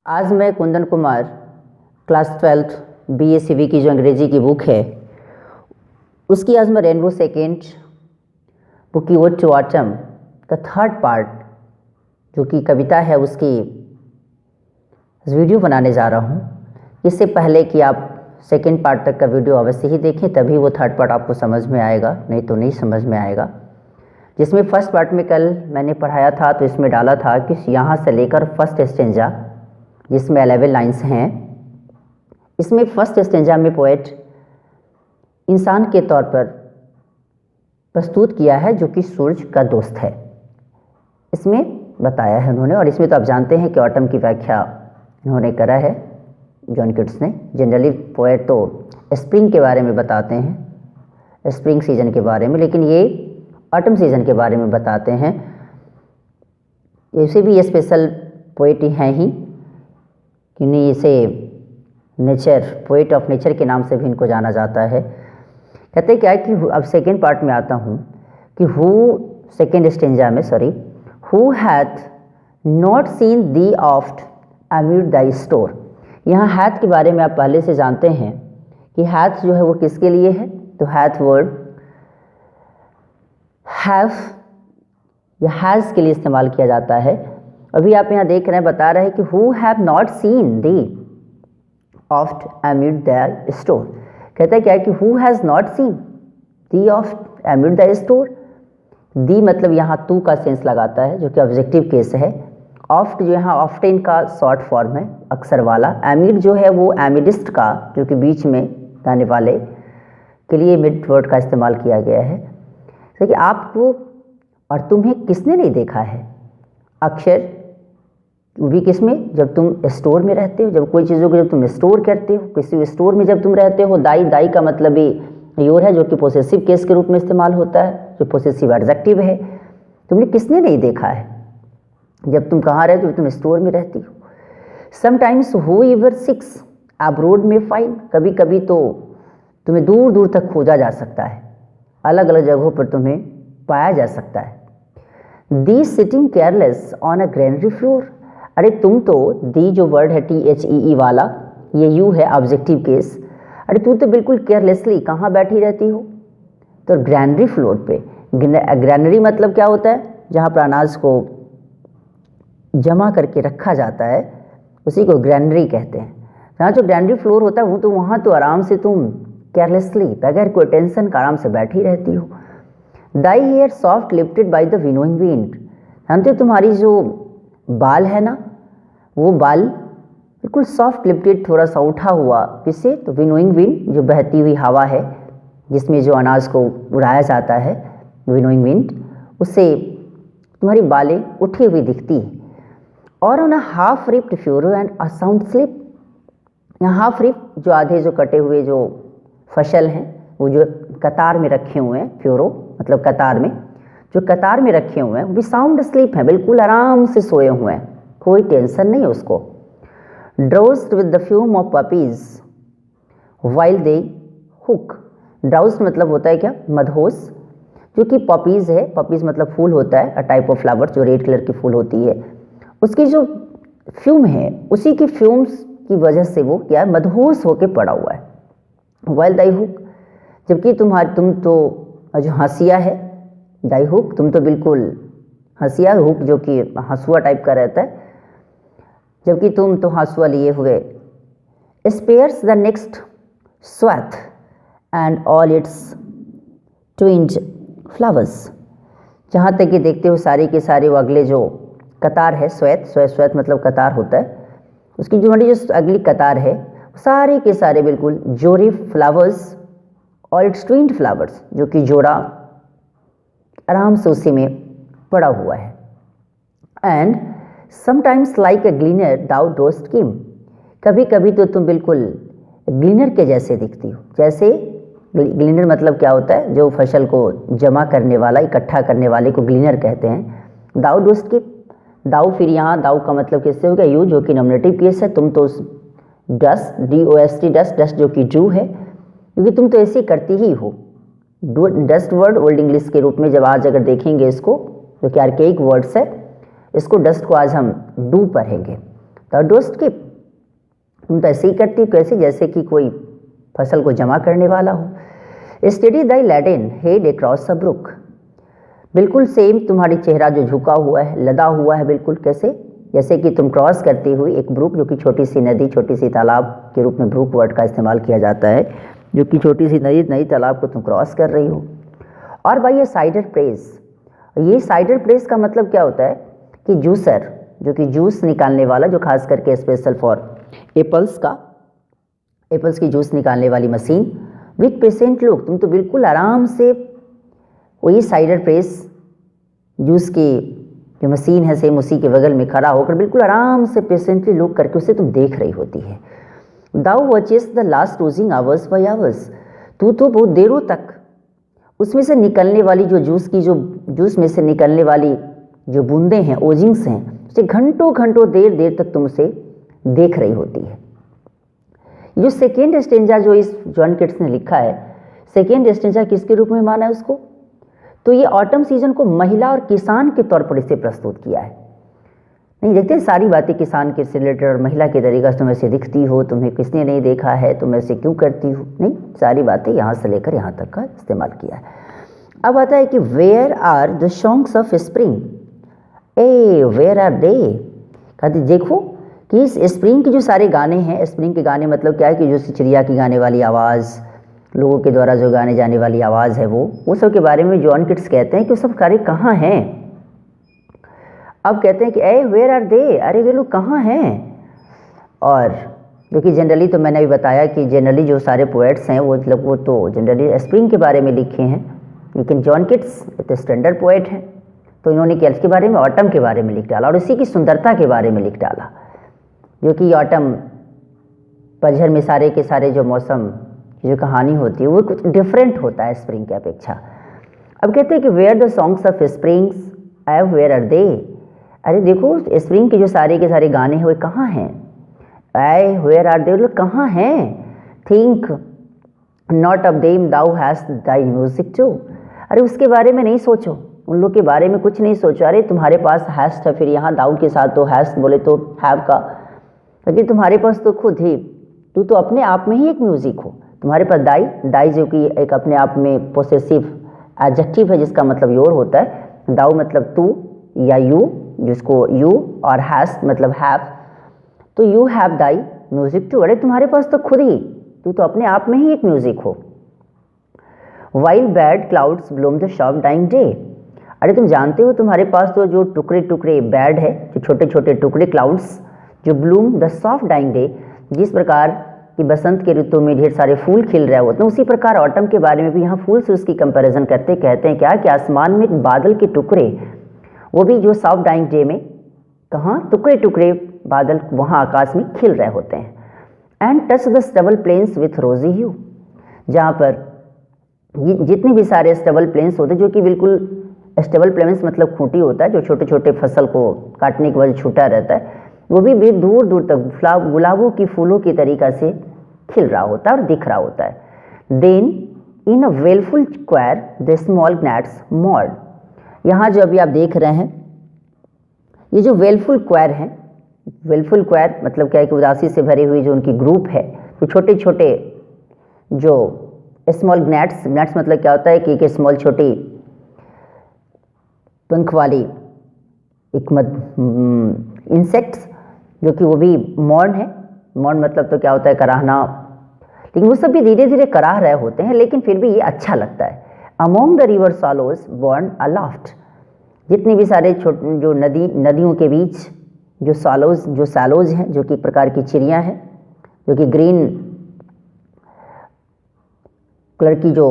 आज मैं Kundan Kumar class 12th BA की जो अंग्रेजी की बुक है उसकी आज मैं रेनबो सेकेंड बुक की ओड टू ऑटम का थर्ड पार्ट जो कि कविता है उसकी वीडियो बनाने जा रहा हूँ। इससे पहले कि आप सेकेंड पार्ट तक का वीडियो अवश्य ही देखें, तभी वो थर्ड पार्ट आपको समझ में आएगा, नहीं तो नहीं समझ में आएगा। जिसमें फर्स्ट पार्ट में कल मैंने पढ़ाया था तो इसमें डाला था कि यहाँ से लेकर फर्स्ट स्टेंजा जिसमें 11 लाइन्स हैं, इसमें फर्स्ट स्टेंजा में पोएट इंसान के तौर पर प्रस्तुत किया है जो कि सूरज का दोस्त है, इसमें बताया है उन्होंने। और इसमें तो आप जानते हैं कि ऑटम की व्याख्या उन्होंने करा है जॉन किट्स ने। जनरली पोएट तो स्प्रिंग के बारे में बताते हैं, स्प्रिंग सीजन के बारे में, लेकिन ये ऑटम सीजन के बारे में बताते हैं। ऐसे भी ये स्पेशल पोएट हैं ही कि इसे नेचर पोएट ऑफ नेचर के नाम से भी इनको जाना जाता है। कहते क्या है कि अब सेकेंड पार्ट में आता हूँ कि हु सेकेंड स्टेंजा में who hath not seen thee oft amid the store. यहाँ हैथ के बारे में आप पहले से जानते हैं कि हैथ जो है वो किसके लिए है, तो हैथ वर्ड हैव या हैज़ के लिए इस्तेमाल किया जाता है। अभी आप यहाँ देख रहे हैं, बता रहे हैं कि who have not seen thee oft amid the store. कहता है क्या है कि who has not seen thee oft amid the store. Thee मतलब यहाँ तू का सेंस लगाता है जो कि ऑब्जेक्टिव केस है। ऑफ्ट जो यहाँ ऑफ्टेन का शॉर्ट फॉर्म है, अक्सर वाला। एमिड जो है वो एमिडिस्ट का, जो कि बीच में जाने वाले के लिए मिड वर्ड का इस्तेमाल किया गया है। तो कि आपको और तुम्हें किसने नहीं देखा है, अक्षर वो भी किसमें, जब तुम स्टोर में रहते हो, जब कोई चीज़ों को जब तुम स्टोर करते हो, किसी स्टोर में जब तुम रहते हो। दाई, दाई का मतलब भी योर है जो कि पोसेसिव केस के रूप में इस्तेमाल होता है, जो पोसेसिव एडजेक्टिव है। तुमने किसने नहीं देखा है जब तुम कहाँ रहते हो, तुम स्टोर में रहती हो। Sometimes who ever six abroad में फाइंड, कभी कभी तो तुम्हें दूर दूर तक खोजा जा सकता है, अलग अलग जगहों पर तुम्हें पाया जा सकता है। Thee sitting careless on a granary floor. अरे तुम तो, दी जो वर्ड है THEE वाला, ये यू है ऑब्जेक्टिव केस। अरे तू तो बिल्कुल केयरलेसली कहाँ बैठी रहती हो, तो ग्रैनरी फ्लोर पे। ग्रैनरी मतलब क्या होता है, जहाँ पर अनाज को जमा करके रखा जाता है उसी को ग्रैनरी कहते हैं। जहाँ जो ग्रैनरी फ्लोर होता है वो तो वहाँ तो आराम से तुम केयरलेसली बगैर कोई टेंशन का आराम से बैठी रहती हो। Thy hair soft lifted by the winnowing wind. जानते हो तुम्हारी जो बाल है ना, वो बाल बिल्कुल सॉफ्ट लिफ्टेड, थोड़ा सा उठा हुआ, किससे, तो विनोइंग विंड जो बहती हुई हवा है जिसमें जो अनाज को उड़ाया जाता है, विनोइंग विंड, उससे तुम्हारी बालें उठी हुई दिखती है। और on a half ripped furrow and a sound slip. यहाँ हाफ रिप जो आधे जो कटे हुए जो फसल हैं वो जो कतार में रखे हुए हैं, फ्यूरो मतलब कतार में, जो कतार में रखे हुए हैं वो भी साउंड स्लीप है, बिल्कुल आराम से सोए हुए हैं, कोई टेंशन नहीं है उसको। Drowsed with the fume of poppies while they hook. Drowsed मतलब होता है क्या, मदहोश, जो कि पपीज है, पपीज मतलब फूल होता है, अ टाइप ऑफ फ्लावर जो रेड कलर की फूल होती है, उसकी जो फ्यूम है उसी की फ्यूम्स की वजह से वो क्या है, मदहोश होके पड़ा हुआ है। वाइल दाई हुक, जबकि तुम तो जो हंसिया है, दाई हुक तुम तो बिल्कुल हंसिया, हुक जो कि हंसुआ टाइप का रहता है, जबकि तुम तो हंसुआ लिए हुए। Spares the next swath and all its twined flowers. जहाँ तक कि देखते हो सारे के सारे वो अगले जो कतार है, स्वैथ, स्वैथ मतलब कतार होता है, उसकी जो हमारी जो अगली कतार है सारे के सारे बिल्कुल जोड़े flowers, all its twined flowers, जो कि जोड़ा आराम से उसी में पड़ा हुआ है। And sometimes like a gleaner thou dost keep. कभी कभी तो तुम बिल्कुल ग्लीनर के जैसे दिखती हो। जैसे ग्लीनर मतलब क्या होता है, जो फसल को जमा करने वाला, इकट्ठा करने वाले को ग्लीनर कहते हैं। दाउ डोस्ट किम, दाउ फिर यहाँ दाउ का मतलब किससे हो गया, यू, जो कि नॉमिनेटिव केस है। तुम तो डस्ट, DOST डस्ट, डस्ट जो कि डू है, क्योंकि तुम तो ऐसे करती ही हो। डस्ट वर्ड ओल्ड इंग्लिश के रूप में जब आज अगर देखेंगे इसको, जो कि आर्केइक वर्ड्स है, इसको डस्ट को आज हम डू पढ़ेंगे। द डोस्ट कीप, तुम तो ऐसे ही करती हो, कैसे, जैसे कि कोई फसल को जमा करने वाला हो। Steady thy laden head across the brook, बिल्कुल सेम तुम्हारी चेहरा जो झुका हुआ है, लदा हुआ है, बिल्कुल कैसे, जैसे कि तुम क्रॉस करती हुई एक ब्रुक, जो कि छोटी सी नदी, छोटी सी तालाब के रूप में ब्रुक वर्ड का इस्तेमाल किया जाता है, जो कि छोटी सी नदी, नई तालाब को तुम क्रॉस कर रही हो। और भाई ये साइडर प्रेस, ये साइडर प्रेस का मतलब क्या होता है कि जूसर, जो कि जूस निकालने वाला, जो खास करके स्पेशल फॉर एप्पल्स का, एप्पल्स की जूस निकालने वाली मशीन, विथ पेशेंट लुक, तुम तो बिल्कुल आराम से वही साइडर प्रेस जूस की जो मशीन है सेम उसी के बगल में खड़ा होकर बिल्कुल आराम से पेशेंटली लुक करके उसे तुम देख रही होती है। Thou watches the last oozing hours by hours, तू तो बहुत देरों तक उसमें से निकलने वाली जो जूस में से निकलने वाली जो बूंदें हैं, ओजिंग्स हैं, उसे घंटों घंटों देर तक तुम उसे देख रही होती है। जो सेकेंड स्टेंजा जो इस जॉन किट्स ने लिखा है, सेकेंड स्टेंजा किसके रूप में माना है उसको, तो ये ऑटम सीजन को महिला और किसान के तौर पर इसे प्रस्तुत किया है। नहीं देखते सारी बातें किसान के से रिलेटेड और महिला के तरीका से तुम ऐसे दिखती हो, तुम्हें किसने नहीं देखा है, तुम ऐसे क्यों करती हो, नहीं सारी बातें यहाँ से लेकर यहाँ तक का इस्तेमाल किया है। अब आता है कि where are the songs of spring, ay where are they, कहते देखो कि इस स्प्रिंग के जो सारे गाने हैं, स्प्रिंग के गाने मतलब क्या है कि जो चिड़िया की गाने वाली आवाज़, लोगों के द्वारा जो गाने जाने वाली आवाज़ है वो सब के बारे में जॉन किट्स कहते हैं कि वो सब कार्य कहाँ हैं। अब कहते हैं कि ए वेयर आर दे, अरे वे लोग कहाँ हैं। और जो कि जनरली तो मैंने अभी बताया कि जनरली जो सारे पोएट्स हैं वो तो जनरली स्प्रिंग के बारे में लिखे हैं, लेकिन जॉन किट्स तो स्टैंडर्ड पोएट हैं, तो इन्होंने क्या इसके बारे में ऑटम के बारे में लिख डाला और इसी की सुंदरता के बारे में लिख डाला, जो कि ऑटम पतझड़ में सारे के सारे जो मौसम की जो कहानी होती है वो कुछ डिफरेंट होता है स्प्रिंग की अपेक्षा। अब कहते हैं कि where the songs of springs ay where are they, अरे देखो स्प्रिंग के जो सारे के सारे गाने हैं वो कहाँ हैं, आई वेयर आर दे कहाँ हैं, think not of them thou hast thy music too, अरे उसके बारे में नहीं सोचो, उन लोग के बारे में कुछ नहीं सोचो, अरे तुम्हारे पास हैस्ट है, फिर यहाँ दाउ के साथ तो हैस्ट बोले तो हैव का, लेकिन तुम्हारे पास तो खुद ही, तू तो अपने आप में ही एक म्यूजिक हो, तुम्हारे पास दाई जो कि एक अपने आप में पोसेसिव एडजेक्टिव है जिसका मतलब योर होता है, दाउ मतलब तू या यू, जिसको यू, और हैज मतलब हैव, तो you have thy music too, अरे तुम्हारे पास तो खुद ही, तू तो अपने आप में ही एक म्यूजिक हो। While barred clouds bloom the soft dying day, अरे तुम जानते हो तुम्हारे पास तो जो टुकड़े टुकड़े बैड है, जो छोटे छोटे टुकड़े क्लाउड्स जो bloom the soft dying day, जिस प्रकार कि बसंत के ऋतु में ढेर सारे फूल खिल रहे होते हैं, उसी प्रकार ऑटम के बारे में भी यहाँ फूल से उसकी कंपैरिजन करते कहते हैं क्या कि आसमान में बादल के टुकड़े, वो भी जो सॉफ्ट डाइंग डे में कहाँ टुकड़े टुकड़े बादल वहाँ आकाश में खिल रहे होते हैं। And touch the stubble plains with rosy hue, जहाँ पर जितने भी सारे स्टबल प्लेन्स होते हैं, जो कि बिल्कुल स्टबल प्लेन्स मतलब खूंटी होता है, जो छोटे छोटे फसल को काटने के बाद छूटा रहता है, वो भी दूर दूर तक गुलाबों की फूलों की तरीका से खिल रहा होता है और दिख रहा होता है। Then in a wailful square the small gnats मॉड, यहाँ जो अभी आप देख रहे हैं ये जो वेलफुल क्वायर है, वेलफुल क्वायर मतलब क्या है कि उदासी से भरी हुई जो उनकी ग्रुप है, तो छोटे छोटे जो स्मॉल gnats मतलब क्या होता है कि एक स्मॉल छोटी पंख वाली एक इंसेक्ट्स, जो कि वो भी मॉर्न है, मॉर्न मतलब तो क्या होता है कराहना, लेकिन वो सब भी धीरे धीरे कराह रहे होते हैं, लेकिन फिर भी ये अच्छा लगता है। अमोंग द रिवर सॉलोज बॉर्न अलाफ्ट, जितने भी सारे छोटे जो नदियों के बीच जो सॉलोज हैं, जो कि एक प्रकार की चिड़िया हैं, जो कि ग्रीन कलर की जो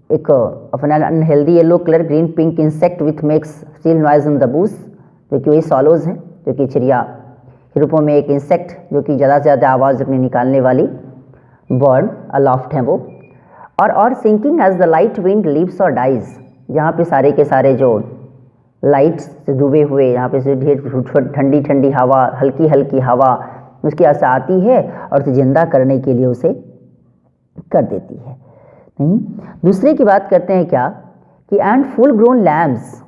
एक अपना unhealthy yellow colour green pink insect with makes still noise in the bush, जो कि वही सॉलोज हैं, जो कि चिड़िया के रूपों में एक इंसेक्ट जो कि ज़्यादा से ज़्यादा आवाज़ अपनी निकालने वाली बर्ड अलाफ्ट हैं वो। और sinking as the light wind lives or dies, जहाँ पे सारे के सारे जो लाइट से डूबे हुए यहाँ पे से ढेर ठंडी ठंडी हवा, हल्की हल्की हवा उसके यहाँ से आती है और उसे जिंदा करने के लिए उसे कर देती है। नहीं, दूसरे की बात करते हैं क्या कि and full grown lambs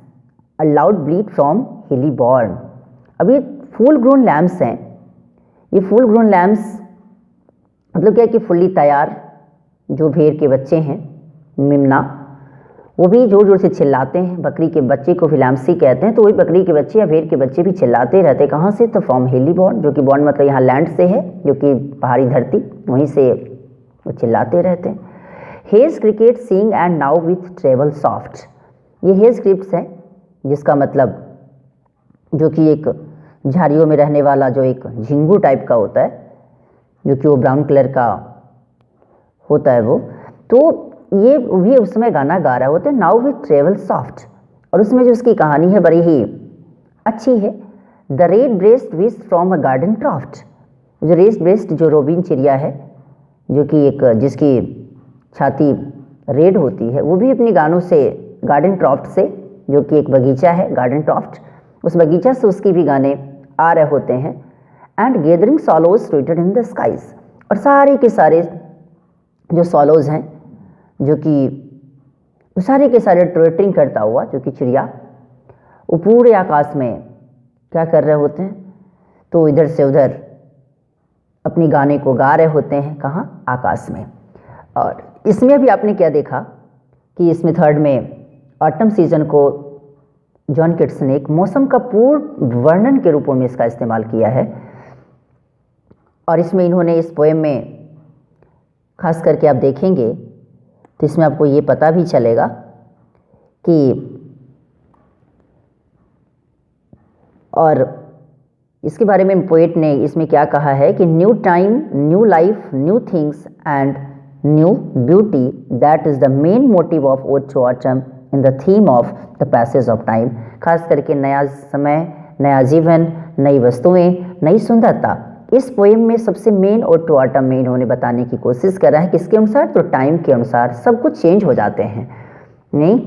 a loud bleat from hilly bourn, अभी फुल ग्रोन लैम्स हैं ये फुल ग्रोन लैम्स मतलब क्या है कि फुल्ली तैयार जो भेड़ के बच्चे हैं, मेमना, वो भी जोर जोर से चिल्लाते हैं। बकरी के बच्चे को भी लैम्सी कहते हैं, तो वही बकरी के बच्चे या भेड़ के बच्चे भी चिल्लाते रहते हैं। कहाँ से? तो फ्रॉम हिली बॉर्न, जो कि बॉर्न मतलब यहाँ लैंड से है, जो कि पहाड़ी धरती, वहीं से वो चिल्लाते रहते हैं। Hedge cricket sing and now with travel soft, ये हेज क्रिप्स है, जिसका मतलब जो कि एक झाड़ियों में रहने वाला जो एक झिंगू टाइप का होता है, जो कि वो ब्राउन कलर का होता है वो, तो ये भी उस समय गाना गा रहा होता है, नाउ विथ ट्रेवल सॉफ्ट। और उसमें जो उसकी कहानी है बड़ी ही अच्छी है। द रेड ब्रेस्ट विश फ्रॉम अ गार्डन क्रॉफ्ट, जो रेड ब्रेस्ट जो रोबिन चिड़िया है, जो कि एक जिसकी छाती रेड होती है, वो भी अपने गानों से गार्डन क्रॉफ्ट से, जो कि एक बगीचा है गार्डन क्रॉफ्ट, उस बगीचा से उसकी भी गाने आ रहे होते हैं। एंड गैदरिंग सॉलोज ट्विटेड इन द स्काइज, और सारे के सारे जो सॉलोज हैं, जो कि सारे के सारे ट्विटरिंग करता हुआ, जो कि चिड़िया, वो पूरे आकाश में क्या कर रहे होते हैं? तो इधर से उधर अपनी गाने को गा रहे होते हैं। कहाँ? आकाश में। और इसमें अभी आपने क्या देखा कि इसमें थर्ड में ऑटम सीजन को जॉन किट्स ने एक मौसम का पूर्ण वर्णन के रूपों में इसका इस्तेमाल किया है। और इसमें इन्होंने इस पोएम में खास करके आप देखेंगे तो इसमें आपको ये पता भी चलेगा कि और इसके बारे में पोएट ने इसमें क्या कहा है कि new time, new life, new things and new beauty, that is the main motive of ode to autumn in the theme of the passage of time. खास करके नया समय, नया जीवन, नई वस्तुएं, नई सुंदरता, इस पोएम में सबसे मेन ओड टू ऑटम में इन्होंने बताने की कोशिश करा है। किसके अनुसार? तो टाइम के अनुसार सब कुछ चेंज हो जाते हैं, नहीं?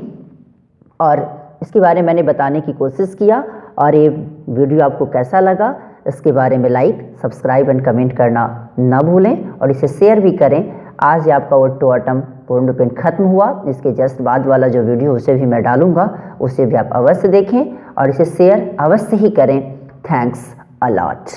और इसके बारे में मैंने बताने की कोशिश किया। और ये वीडियो आपको कैसा लगा, इसके बारे में लाइक, सब्सक्राइब एंड कमेंट करना ना भूलें, और इसे शेयर भी करें। आज ही आपका ओड टू ऑटम पूर्ण रूपेण खत्म हुआ। इसके जस्ट बाद वाला जो वीडियो उसे भी मैं डालूंगा, उसे भी आप अवश्य देखें और इसे शेयर अवश्य ही करें। Thanks a lot.